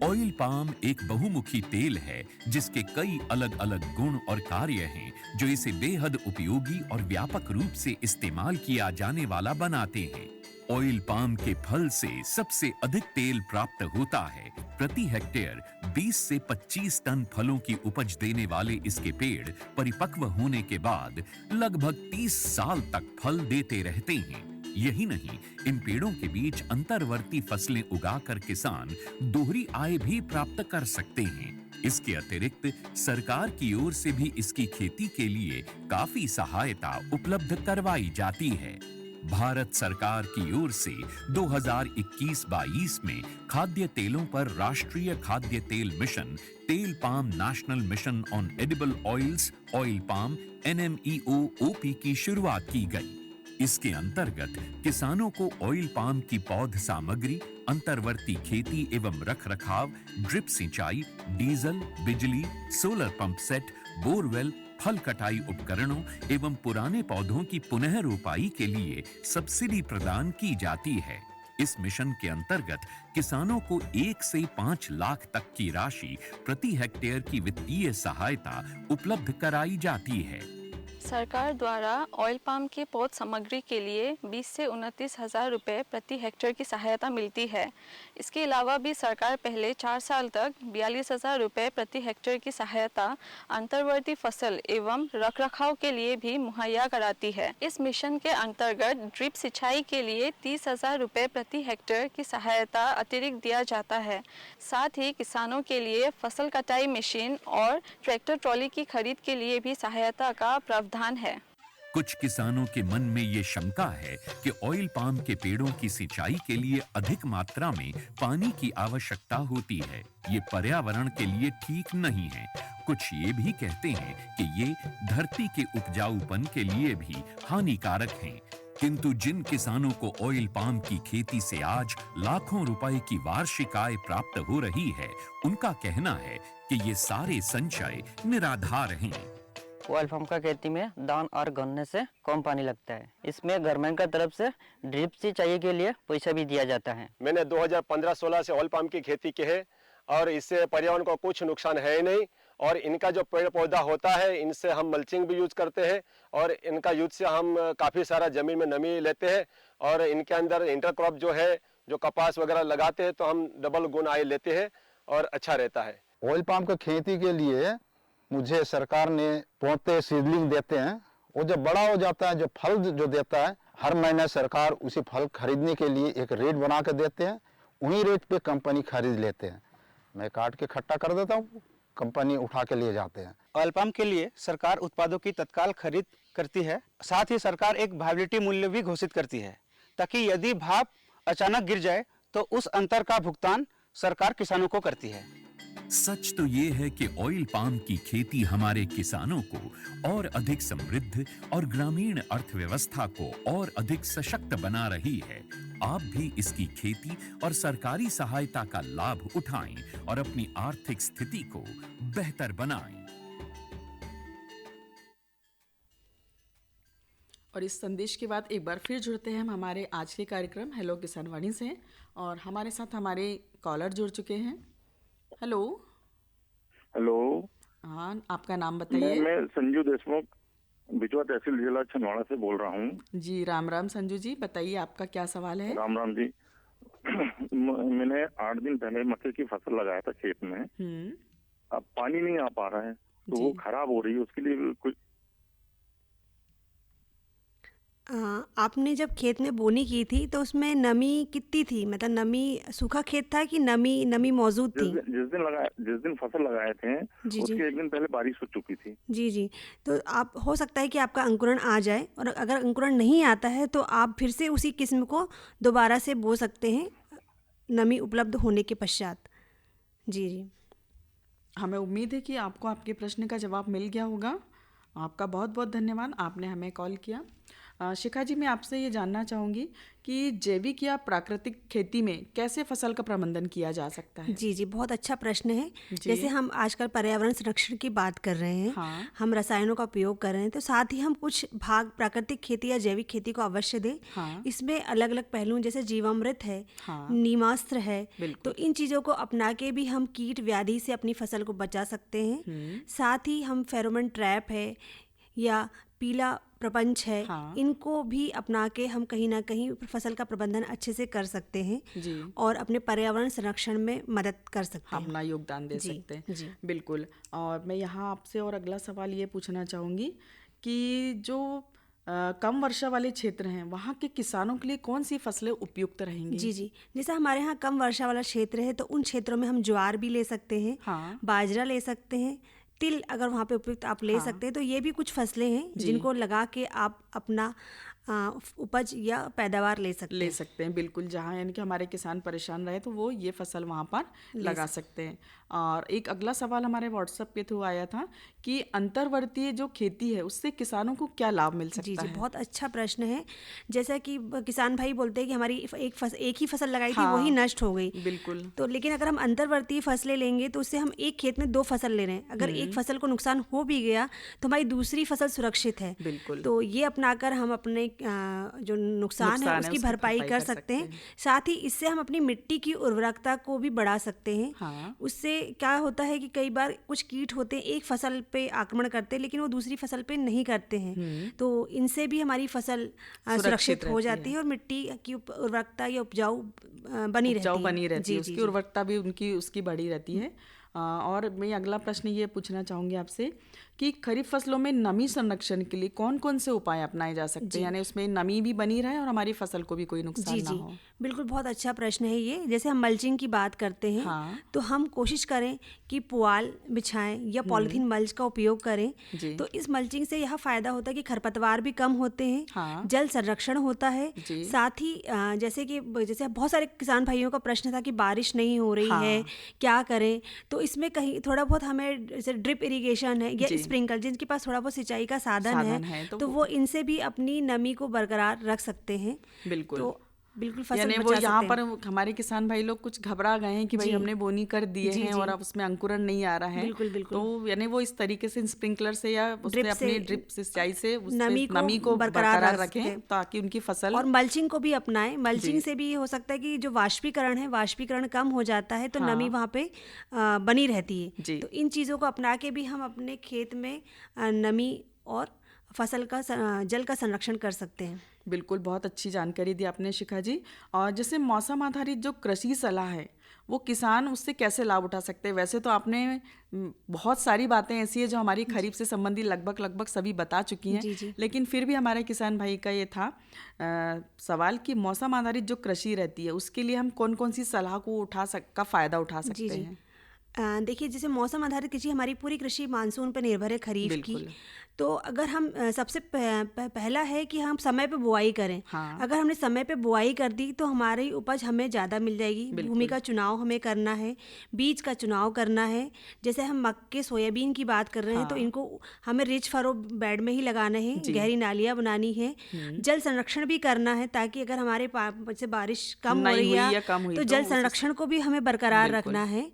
ऑयल पाम एक बहुमुखी तेल है जिसके कई अलग अलग गुण और कार्य हैं जो इसे बेहद उपयोगी और व्यापक रूप से इस्तेमाल किया जाने वाला बनाते हैं। ऑयल पाम के फल से सबसे अधिक तेल प्राप्त होता है। प्रति हेक्टेयर 20 से 25 टन फलों की उपज देने वाले इसके पेड़ परिपक्व होने के बाद लगभग 30 साल तक फल देते रहते हैं। यही नहीं, इन पेड़ों के बीच अंतर्वर्ती फसलें उगाकर किसान दोहरी आय भी प्राप्त कर सकते हैं। इसके अतिरिक्त सरकार की ओर से भी इसकी खेती के लिए काफी सहायता उपलब्ध करवाई जाती है। भारत सरकार की ओर से 2021-22 में खाद्य तेलों पर राष्ट्रीय खाद्य तेल मिशन, तेल palm national mission on edible oils, oil palm NMEO-OP की शुरुआत की गई। इसके अंतर्गत किसानों को ऑयल पाम की पौध सामग्री, अंतर्वर्ती खेती एवं रखरखाव, ड्रिप सिंचाई, डीजल, बिजली, सोलर पंप सेट, बोरवेल, फल कटाई उपकरणों एवं पुराने पौधों की पुनः रोपाई के लिए सब्सिडी प्रदान की जाती है। इस मिशन के अंतर्गत किसानों को 1 से 5 लाख तक की राशि प्रति हेक्टेयर की वित्तीय सहायता उपलब्ध कराई जाती है। सरकार द्वारा ऑयल पाम की पौध सामग्री के लिए 20 से 29 हज़ार रुपये प्रति हेक्टेयर की सहायता मिलती है। इसके अलावा भी सरकार पहले 4 साल तक 42,000 रुपये प्रति हेक्टेयर की सहायता अंतर्वर्ती फसल एवं रखरखाव के लिए भी मुहैया कराती है। इस मिशन के अंतर्गत ड्रिप सिंचाई के लिए 30,000 रुपये प्रति हेक्टेयर की सहायता अतिरिक्त दिया जाता है। साथ ही किसानों के लिए फसल कटाई मशीन और ट्रैक्टर ट्रॉली की खरीद के लिए भी सहायता का प्रावधान है। कुछ किसानों के मन में ये शंका है कि ऑयल पाम के पेड़ों की सिंचाई के लिए अधिक मात्रा में पानी की आवश्यकता होती है। ये पर्यावरण के लिए ठीक नहीं है। कुछ ये भी कहते हैं कि ये धरती के उपजाऊपन के लिए भी हानिकारक हैं। किंतु जिन किसानों को ऑयल पाम की खेती से आज लाखों रुपए की वार्षिक आय प्राप्त हो रही है, उनका कहना है कि ये सारे संचय निराधार हैं। ऑयल पाम का खेती में दान और गन्ने से कम पानी लगता है। इसमें गवर्नमेंट का तरफ से ड्रिप सिंचाई के लिए पैसा भी दिया जाता है। मैंने 2015-16 से ऑयल पाम की खेती की है और इससे पर्यावरण को कुछ नुकसान है ही नहीं। और इनका जो पेड़ पौधा होता है, इनसे हम मल्चिंग भी यूज करते हैं और इनका यूज से हम काफ़ी सारा जमीन में नमी लेते हैं। और इनके अंदर इंटरक्रॉप जो है, जो कपास वगैरह लगाते हैं तो हम डबल गुण आय लेते हैं और अच्छा रहता है। ऑयल पाम की खेती के लिए मुझे सरकार ने पौधे सीडलिंग देते हैं। वो जब बड़ा हो जाता है, जो फल जो देता है, हर महीने सरकार उसी फल खरीदने के लिए एक रेट बना के देते हैं। उन्हीं रेट पे कंपनी खरीद लेते हैं। मैं काट के इकट्ठा कर देता हूँ, कंपनी उठा के लिए जाते हैं। ऑयल पाम के लिए सरकार उत्पादों की तत्काल खरीद करती है। साथ ही सरकार एक वायबिलिटी मूल्य भी घोषित करती है, ताकि यदि भाव अचानक गिर जाए तो उस अंतर का भुगतान सरकार किसानों को करती है। सच तो ये है कि ऑयल पाम की खेती हमारे किसानों को और अधिक समृद्ध और ग्रामीण अर्थव्यवस्था को और अधिक सशक्त बना रही है। आप भी इसकी खेती और सरकारी सहायता का लाभ उठाएं और अपनी आर्थिक स्थिति को बेहतर बनाएं। और इस संदेश के बाद एक बार फिर जुड़ते हैं हम हमारे आज के कार्यक्रम हेलो किसान वाणी से। और हमारे साथ हमारे कॉलर जुड़ चुके हैं। हेलो। हेलो। हाँ, आपका नाम बताइए। मैं संजू देशमुख, बिचवा तहसील जिला छिंदवाड़ा से बोल रहा हूँ। जी राम राम संजू जी, बताइए आपका क्या सवाल है। राम राम जी। मैंने 8 दिन पहले मक्के की फसल लगाया था खेत में। अब पानी नहीं आ पा रहा है तो वो खराब हो रही है, उसके लिए कुछ। आपने जब खेत में बोनी की थी तो उसमें नमी कितनी थी? मतलब नमी, सूखा खेत था कि नमी मौजूद थी? जिस दिन फसल लगाए थे उसके एक दिन पहले बारिश हो चुकी थी। जी। तो आप हो सकता है कि आपका अंकुरण आ जाए, और अगर अंकुरण नहीं आता है तो आप फिर से उसी किस्म को दोबारा से बो सकते हैं नमी उपलब्ध होने के पश्चात। जी। हमें उम्मीद है कि आपको आपके प्रश्न का जवाब मिल गया होगा। आपका बहुत बहुत धन्यवाद, आपने हमें कॉल किया। शिखा जी, मैं आपसे ये जानना चाहूँगी कि जैविक या प्राकृतिक खेती में कैसे फसल का प्रबंधन किया जा सकता है। जी, बहुत अच्छा प्रश्न है। जैसे हम आजकल पर्यावरण संरक्षण की बात कर रहे हैं, हाँ। हम रसायनों का उपयोग कर रहे हैं, तो साथ ही हम कुछ भाग प्राकृतिक खेती या जैविक खेती को अवश्य दें। हाँ। इसमें अलग अलग पहलू जैसे जीवामृत है, हाँ। नीमास्त्र है, तो इन चीज़ों को अपना के भी हम कीट व्याधि से अपनी फसल को बचा सकते हैं। साथ ही हम फेरोमोन ट्रैप है या पीला प्रपंच है, हाँ। इनको भी अपना के हम कहीं ना कहीं फसल का प्रबंधन अच्छे से कर सकते हैं जी। और अपने पर्यावरण संरक्षण में मदद कर सकते हैं, अपना योगदान दे सकते हैं जी। बिल्कुल। और मैं यहाँ आपसे और अगला सवाल ये पूछना चाहूँगी कि जो कम वर्षा वाले क्षेत्र हैं वहाँ के किसानों के लिए कौन सी फसलें उपयुक्त रहेंगी? जी, जैसे हमारे यहाँ कम वर्षा वाला क्षेत्र है तो उन क्षेत्रों में हम ज्वार भी ले सकते हैं, हाँ। बाजरा ले सकते हैं, तिल अगर वहाँ पे उपयुक्त आप ले सकते हैं। तो ये भी कुछ फसलें हैं जिनको लगा के आप अपना उपज या पैदावार ले सकते हैं। बिल्कुल, जहाँ यानी कि हमारे किसान परेशान रहे तो वो ये फसल वहाँ पर लगा सकते हैं। और एक अगला सवाल हमारे व्हाट्सएप के थ्रू आया था कि अंतर्वर्तीय जो खेती है उससे किसानों को क्या लाभ मिल सकता है? बहुत अच्छा प्रश्न है। जैसा कि किसान भाई बोलते हैं कि हमारी एक ही फसल लगाई थी, वही नष्ट हो गई। बिल्कुल। तो लेकिन अगर हम अंतर्वर्तीय फसलें लेंगे तो उससे हम एक खेत में 2 फसल ले रहे हैं। अगर एक फसल को नुकसान हो भी गया तो हमारी दूसरी फसल सुरक्षित है। बिल्कुल। तो ये अपनाकर हम अपने जो नुकसान है उसकी भरपाई कर सकते हैं। साथ ही इससे हम अपनी मिट्टी की उर्वरकता को भी बढ़ा सकते हैं। हाँ। उससे क्या होता है कि कई बार कुछ कीट होते हैं एक फसल पे आक्रमण करते हैं लेकिन वो दूसरी फसल पे नहीं करते हैं, तो इनसे भी हमारी फसल सुरक्षित हो जाती है और मिट्टी की उर्वरकता या उपजाऊ बनी रहती है। उसकी उर्वरकता भी उसकी बढ़ी रहती है। और मैं अगला प्रश्न ये पूछना चाहूँगी आपसे कि खरीफ फसलों में नमी संरक्षण के लिए कौन कौन से उपाय अपनाए जा सकते हैं, यानी उसमें नमी भी बनी रहे और हमारी फसल को भी कोई नुकसान ना हो? बिल्कुल, बहुत अच्छा प्रश्न है ये। जैसे हम मल्चिंग की बात करते हैं, हाँ। तो हम कोशिश करें कि पुआल बिछाएं या पॉलीथीन मल्च का उपयोग करें। तो इस मल्चिंग से यह फायदा होता है कि खरपतवार भी कम होते हैं, हाँ। जल संरक्षण होता है। साथ ही जैसे बहुत सारे किसान भाइयों का प्रश्न था कि बारिश नहीं हो रही है, क्या करें, तो इसमें कहीं थोड़ा बहुत हमें जैसे ड्रिप इरिगेशन है या स्प्रिंकल जिनके पास थोड़ा बहुत सिंचाई का साधन है तो वो इनसे भी अपनी नमी को बरकरार रख सकते हैं। बिल्कुल, तो बिल्कुल फसल यानी बचा वो सकते यहाँ हैं। पर हमारे किसान भाई लोग कुछ घबरा गए हैं कि भाई हमने बोनी कर दिए हैं और अब उसमें अंकुरण नहीं आ रहा है। बिल्कुल बिल्कुल। तो यानी वो इस तरीके से स्प्रिंकलर से या उससे अपनी ड्रिप सिंचाई से नमी को बरकरार रखें ताकि उनकी फसल। और मल्चिंग को भी अपनाएं। मल्चिंग से भी हो सकता है कि जो वाष्पीकरण कम हो जाता है तो नमी वहाँ पे बनी रहती है। तो इन चीज़ों को अपना के भी हम अपने खेत में नमी और फसल का जल का संरक्षण कर सकते हैं। बिल्कुल, बहुत अच्छी जानकारी दी आपने शिखा जी। और जैसे मौसम आधारित जो कृषि सलाह है वो किसान उससे कैसे लाभ उठा सकते हैं? वैसे तो आपने बहुत सारी बातें ऐसी है जो हमारी खरीफ से संबंधित लगभग सभी बता चुकी हैं, लेकिन फिर भी हमारे किसान भाई का ये था सवाल कि मौसम आधारित जो कृषि रहती है उसके लिए हम कौन कौन सी सलाह को का फ़ायदा उठा सकते हैं? देखिए, जैसे मौसम आधारित कृषि, हमारी पूरी कृषि मानसून पर निर्भर है खरीफ की। तो अगर हम सबसे पहला है कि हम समय पे बुआई करें। अगर हमने समय पे बुआई कर दी तो हमारी उपज हमें ज़्यादा मिल जाएगी। भूमि का चुनाव हमें करना है, बीज का चुनाव करना है। जैसे हम मक्के सोयाबीन की बात कर रहे हैं तो इनको हमें रिच फरो बेड में ही लगाना है, गहरी नालियाँ बनानी है, जल संरक्षण भी करना है ताकि अगर हमारे से बारिश कम हो रही है तो जल संरक्षण को भी हमें बरकरार रखना है।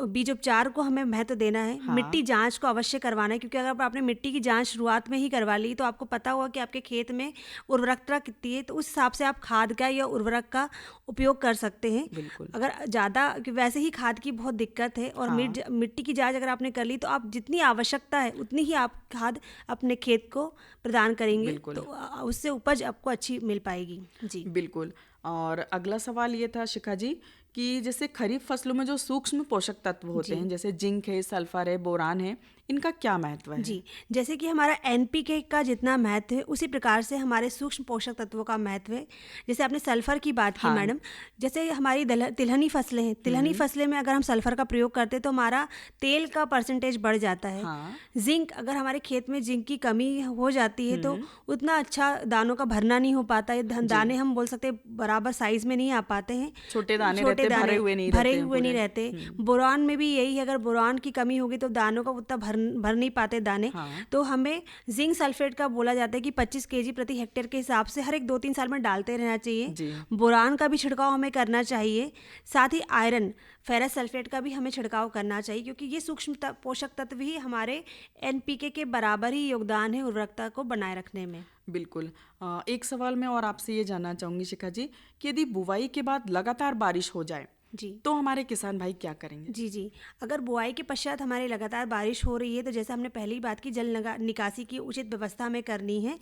बीज उपचार को हमें महत्व देना है। मिट्टी जांच को अवश्य करवाना है, क्योंकि अगर आपने मिट्टी की जांच शुरुआत में ही करवा ली तो आपको पता होगा कि आपके खेत में उर्वरकता कितनी है, तो उस हिसाब से आप खाद का या उर्वरक का उपयोग कर सकते हैं। अगर ज़्यादा, वैसे ही खाद की बहुत दिक्कत है और मिट्टी की जांच अगर आपने कर ली तो आप जितनी आवश्यकता है उतनी ही आप खाद अपने खेत को प्रदान करेंगे तो उससे उपज आपको अच्छी मिल पाएगी। जी बिल्कुल। और अगला सवाल ये था शिखा जी कि जैसे खरीफ फसलों में जो सूक्ष्म पोषक तत्व होते हैं जैसे जिंक है, सल्फर है, बोरान है, इनका क्या महत्व है? जी, जैसे कि हमारा एनपीके का जितना महत्व है उसी प्रकार से हमारे सूक्ष्म पोषक तत्वों का महत्व है। जैसे आपने सल्फर की बात की मैडम, जैसे हमारी तिलहनी फसलें हैं, तिलहनी फसलें में अगर हम सल्फर का प्रयोग करते हैं तो हमारा तेल का परसेंटेज बढ़ जाता है। जिंक, अगर हमारे खेत में जिंक की कमी हो जाती है तो उतना अच्छा दानों का भरना नहीं हो पाता है। दाने हम बोल सकते बराबर साइज में नहीं आ पाते हैं, छोटे दाने भरे हुए नहीं रहते। बोरान में भी यही है, अगर बोरान की कमी होगी तो दानों का उतना भर नहीं पाते दाने। तो हमें जिंक सल्फेट का बोला जाता है कि 25 kg प्रति हेक्टेयर के हिसाब से हर एक 2-3 साल में डालते रहना चाहिए। बोरान का भी छिड़काव हमें करना चाहिए। साथ ही आयरन, फेरस सल्फेट का भी हमें छिड़काव करना चाहिए, क्योंकि ये सूक्ष्म पोषक तत्व ही हमारे एनपीके के बराबर ही योगदान है उर्वरकता को बनाए रखने में। बिल्कुल। एक सवाल मैं और आपसे ये जानना चाहूँगी शिखा जी कि यदि बुवाई के बाद लगातार बारिश हो जाए तो हमारे किसान भाई क्या करेंगे? जी, अगर बुआई के पश्चात हमारे लगातार बारिश हो रही है तो जैसे हमने पहले ही बात की, जल निकासी की उचित व्यवस्था हमें करनी है।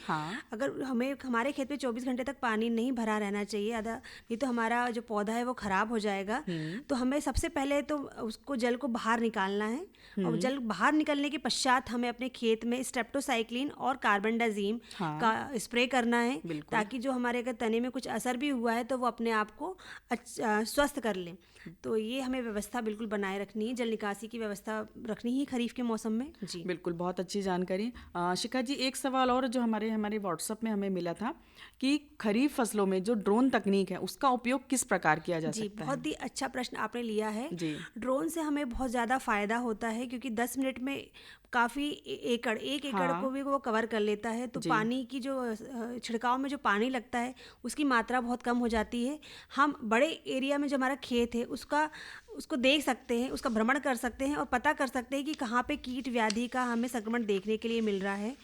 अगर हमारे खेत में 24 घंटे तक पानी नहीं भरा रहना चाहिए, नहीं तो हमारा जो पौधा है वो खराब हो जाएगा। तो हमें सबसे पहले तो उसको जल को बाहर निकालना है, और जल बाहर निकलने के पश्चात हमें अपने खेत में स्ट्रेप्टोसाइक्लिन और कार्बेंडाजिम का स्प्रे करना है, ताकि जो हमारे अगर तने में कुछ असर भी हुआ है तो वो अपने आप को स्वस्थ कर लें। तो ये हमें व्यवस्था बिल्कुल बनाए रखनी है, जल निकासी की व्यवस्था रखनी ही खरीफ के मौसम में। जी बिल्कुल, बहुत अच्छी जानकारी। शिखा जी, एक सवाल और जो हमारे व्हाट्सएप में हमें मिला था कि खरीफ फसलों में जो ड्रोन तकनीक है उसका उपयोग किस प्रकार किया जा सकता है? बहुत ही अच्छा प्रश्न आपने लिया है। ड्रोन से हमें बहुत ज़्यादा फायदा होता है, क्योंकि 10 मिनट में काफ़ी एक एकड़ को भी वो कवर कर लेता है। तो पानी की जो छिड़काव में जो पानी लगता है उसकी मात्रा बहुत कम हो जाती है। हम बड़े एरिया में जो हमारा खेत है उसको देख सकते हैं, उसका भ्रमण कर सकते हैं और पता कर सकते हैं कि कहाँ पे कीट व्याधि का हमें संक्रमण देखने के लिए मिल रहा है।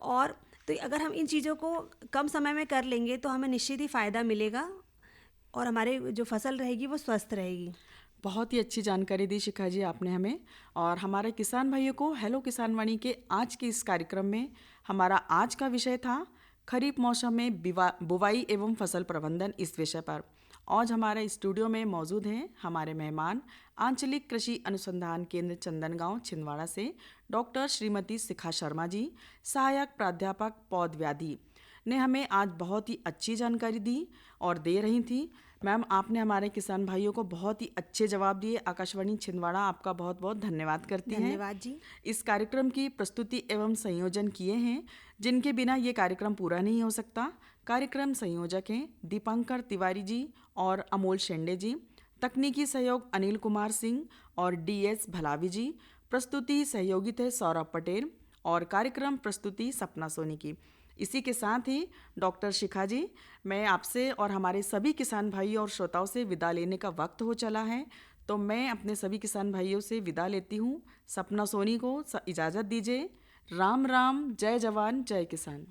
और तो अगर हम इन चीज़ों को कम समय में कर लेंगे तो हमें निश्चित ही फ़ायदा मिलेगा और हमारे जो फसल रहेगी वो स्वस्थ रहेगी। बहुत ही अच्छी जानकारी दी शिखा जी आपने हमें। और हमारे किसान भाइयों को हेलो किसान वाणी के आज के इस कार्यक्रम में हमारा आज का विषय था खरीफ मौसम में बुवाई एवं फसल प्रबंधन, इस विषय पर। आज हमारे स्टूडियो में मौजूद हैं हमारे मेहमान आंचलिक कृषि अनुसंधान केंद्र चंदनगांव छिंदवाड़ा से डॉक्टर श्रीमती शिखा शर्मा जी, सहायक प्राध्यापक पौध व्याधि, ने हमें आज बहुत ही अच्छी जानकारी दी और दे रही थी। मैम, आपने हमारे किसान भाइयों को बहुत ही अच्छे जवाब दिए। आकाशवाणी छिंदवाड़ा आपका बहुत बहुत धन्यवाद करती है। धन्यवाद जी। इस कार्यक्रम की प्रस्तुति एवं संयोजन किए हैं, जिनके बिना ये कार्यक्रम पूरा नहीं हो सकता। कार्यक्रम संयोजक हैं दीपांकर तिवारी जी और अमोल शेंडे जी। तकनीकी सहयोग अनिल कुमार सिंह और DS भलावी जी। प्रस्तुति सहयोगी थे सौरभ पटेल। और कार्यक्रम प्रस्तुति सपना सोनी की। इसी के साथ ही डॉक्टर शिखा जी, मैं आपसे और हमारे सभी किसान भाई और श्रोताओं से विदा लेने का वक्त हो चला है, तो मैं अपने सभी किसान भाइयों से विदा लेती हूँ। सपना सोनी को इजाज़त दीजिए। राम राम, जय जवान जय किसान।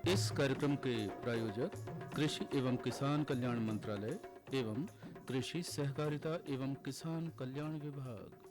इस कार्यक्रम के प्रायोजक कृषि एवं किसान कल्याण मंत्रालय एवं कृषि सहकारिता एवं किसान कल्याण विभाग।